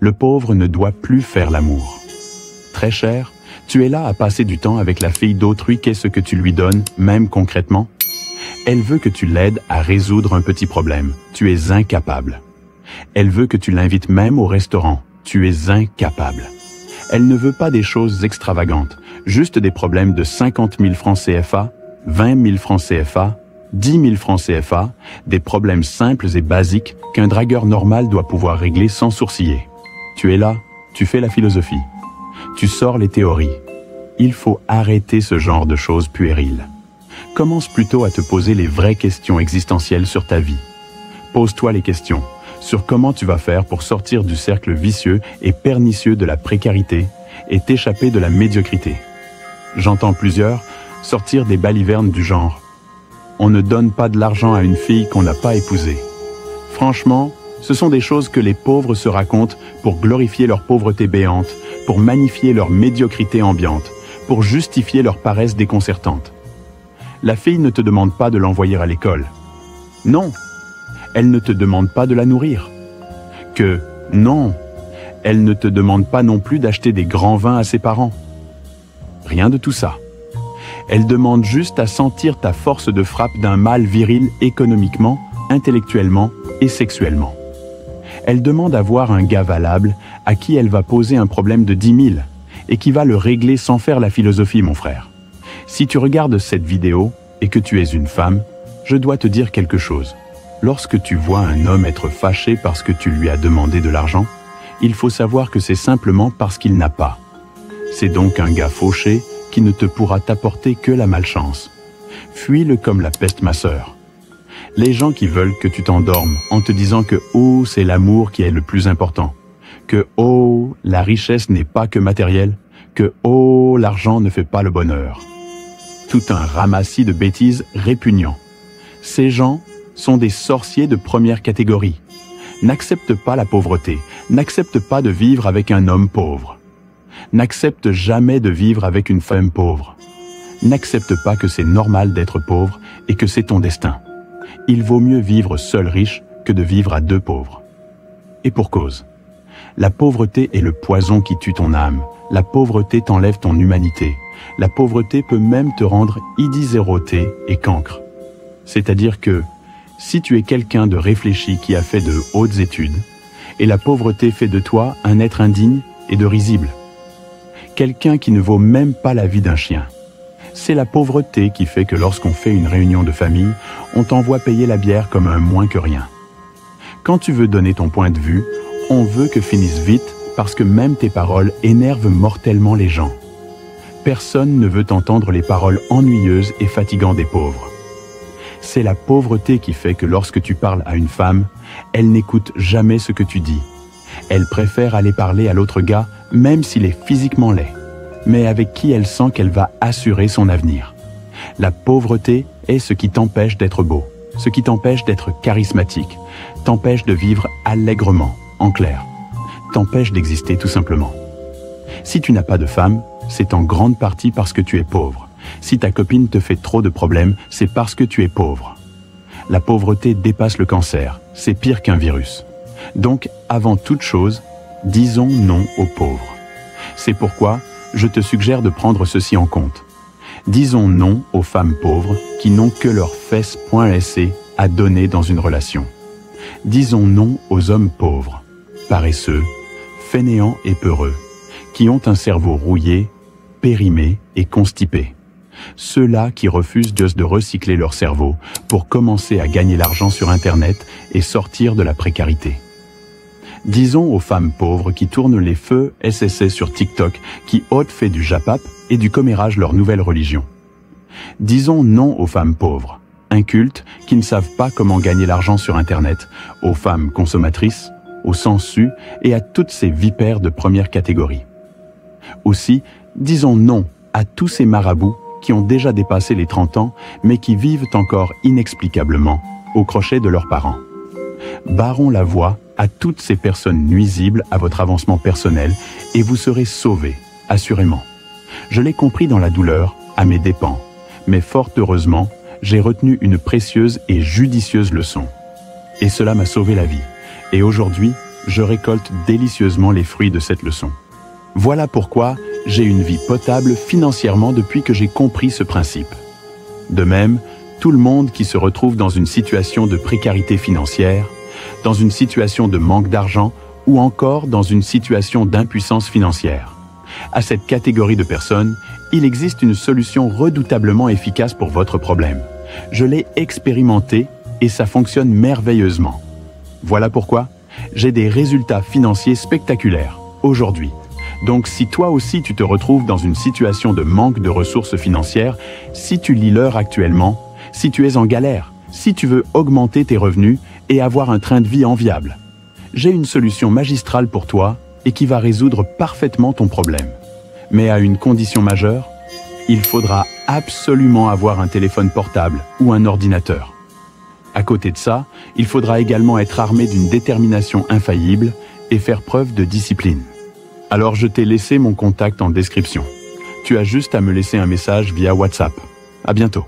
Le pauvre ne doit plus faire l'amour. Très cher, tu es là à passer du temps avec la fille d'autrui. Qu'est-ce que tu lui donnes, même concrètement? Elle veut que tu l'aides à résoudre un petit problème. Tu es incapable. Elle veut que tu l'invites même au restaurant. Tu es incapable. Elle ne veut pas des choses extravagantes, juste des problèmes de 50 000 francs CFA, 20 000 francs CFA, 10 000 francs CFA, des problèmes simples et basiques qu'un dragueur normal doit pouvoir régler sans sourciller. Tu es là, tu fais la philosophie. Tu sors les théories. Il faut arrêter ce genre de choses puériles. Commence plutôt à te poser les vraies questions existentielles sur ta vie. Pose-toi les questions sur comment tu vas faire pour sortir du cercle vicieux et pernicieux de la précarité et t'échapper de la médiocrité. J'entends plusieurs sortir des balivernes du genre « On ne donne pas de l'argent à une fille qu'on n'a pas épousée ». Franchement, ce sont des choses que les pauvres se racontent pour glorifier leur pauvreté béante, pour magnifier leur médiocrité ambiante, pour justifier leur paresse déconcertante. La fille ne te demande pas de l'envoyer à l'école. Non, elle ne te demande pas de la nourrir. Non, elle ne te demande pas non plus d'acheter des grands vins à ses parents. Rien de tout ça. Elle demande juste à sentir ta force de frappe d'un mâle viril économiquement, intellectuellement et sexuellement. Elle demande à voir un gars valable à qui elle va poser un problème de 10 000 et qui va le régler sans faire la philosophie, mon frère. Si tu regardes cette vidéo et que tu es une femme, je dois te dire quelque chose. Lorsque tu vois un homme être fâché parce que tu lui as demandé de l'argent, il faut savoir que c'est simplement parce qu'il n'a pas. C'est donc un gars fauché qui ne te pourra t'apporter que la malchance. Fuis-le comme la peste, ma sœur. Les gens qui veulent que tu t'endormes en te disant que « oh, c'est l'amour qui est le plus important », que « oh, la richesse n'est pas que matérielle », que « oh, l'argent ne fait pas le bonheur ». Tout un ramassis de bêtises répugnants. Ces gens sont des sorciers de première catégorie. N'accepte pas la pauvreté, n'accepte pas de vivre avec un homme pauvre. N'accepte jamais de vivre avec une femme pauvre. N'accepte pas que c'est normal d'être pauvre et que c'est ton destin. Il vaut mieux vivre seul riche que de vivre à deux pauvres. Et pour cause. La pauvreté est le poison qui tue ton âme. La pauvreté t'enlève ton humanité. La pauvreté peut même te rendre idizéroté et cancre. C'est-à-dire que, si tu es quelqu'un de réfléchi qui a fait de hautes études, et la pauvreté fait de toi un être indigne et de risible. Quelqu'un qui ne vaut même pas la vie d'un chien. C'est la pauvreté qui fait que lorsqu'on fait une réunion de famille, on t'envoie payer la bière comme un moins que rien. Quand tu veux donner ton point de vue, on veut que finisse vite parce que même tes paroles énervent mortellement les gens. Personne ne veut entendre les paroles ennuyeuses et fatigantes des pauvres. C'est la pauvreté qui fait que lorsque tu parles à une femme, elle n'écoute jamais ce que tu dis. Elle préfère aller parler à l'autre gars, même s'il est physiquement laid, mais avec qui elle sent qu'elle va assurer son avenir. La pauvreté est ce qui t'empêche d'être beau, ce qui t'empêche d'être charismatique, t'empêche de vivre allègrement, en clair, t'empêche d'exister tout simplement. Si tu n'as pas de femme, c'est en grande partie parce que tu es pauvre. Si ta copine te fait trop de problèmes, c'est parce que tu es pauvre. La pauvreté dépasse le cancer, c'est pire qu'un virus. Donc, avant toute chose, disons non aux pauvres. C'est pourquoi je te suggère de prendre ceci en compte. Disons non aux femmes pauvres qui n'ont que leurs fesses poinlessées à donner dans une relation. Disons non aux hommes pauvres, paresseux, fainéants et peureux, qui ont un cerveau rouillé, périmé et constipé. Ceux-là qui refusent juste de recycler leur cerveau pour commencer à gagner l'argent sur Internet et sortir de la précarité. Disons aux femmes pauvres qui tournent les feux SSC sur TikTok, qui ôtent fait du japap et du commérage leur nouvelle religion. Disons non aux femmes pauvres, incultes, qui ne savent pas comment gagner l'argent sur Internet, aux femmes consommatrices, aux sangsues et à toutes ces vipères de première catégorie. Aussi, disons non à tous ces marabouts qui ont déjà dépassé les 30 ans, mais qui vivent encore inexplicablement au crochet de leurs parents. Barrons la voie à toutes ces personnes nuisibles à votre avancement personnel et vous serez sauvés, assurément. Je l'ai compris dans la douleur, à mes dépens, mais fort heureusement, j'ai retenu une précieuse et judicieuse leçon. Et cela m'a sauvé la vie. Et aujourd'hui, je récolte délicieusement les fruits de cette leçon. Voilà pourquoi j'ai une vie potable financièrement depuis que j'ai compris ce principe. De même, tout le monde qui se retrouve dans une situation de précarité financière, dans une situation de manque d'argent ou encore dans une situation d'impuissance financière. À cette catégorie de personnes, il existe une solution redoutablement efficace pour votre problème. Je l'ai expérimenté et ça fonctionne merveilleusement. Voilà pourquoi j'ai des résultats financiers spectaculaires aujourd'hui. Donc si toi aussi tu te retrouves dans une situation de manque de ressources financières, si tu lis l'heure actuellement, si tu es en galère, si tu veux augmenter tes revenus et avoir un train de vie enviable, j'ai une solution magistrale pour toi et qui va résoudre parfaitement ton problème. Mais à une condition majeure, il faudra absolument avoir un téléphone portable ou un ordinateur. À côté de ça, il faudra également être armé d'une détermination infaillible et faire preuve de discipline. Alors je t'ai laissé mon contact en description. Tu as juste à me laisser un message via WhatsApp. À bientôt.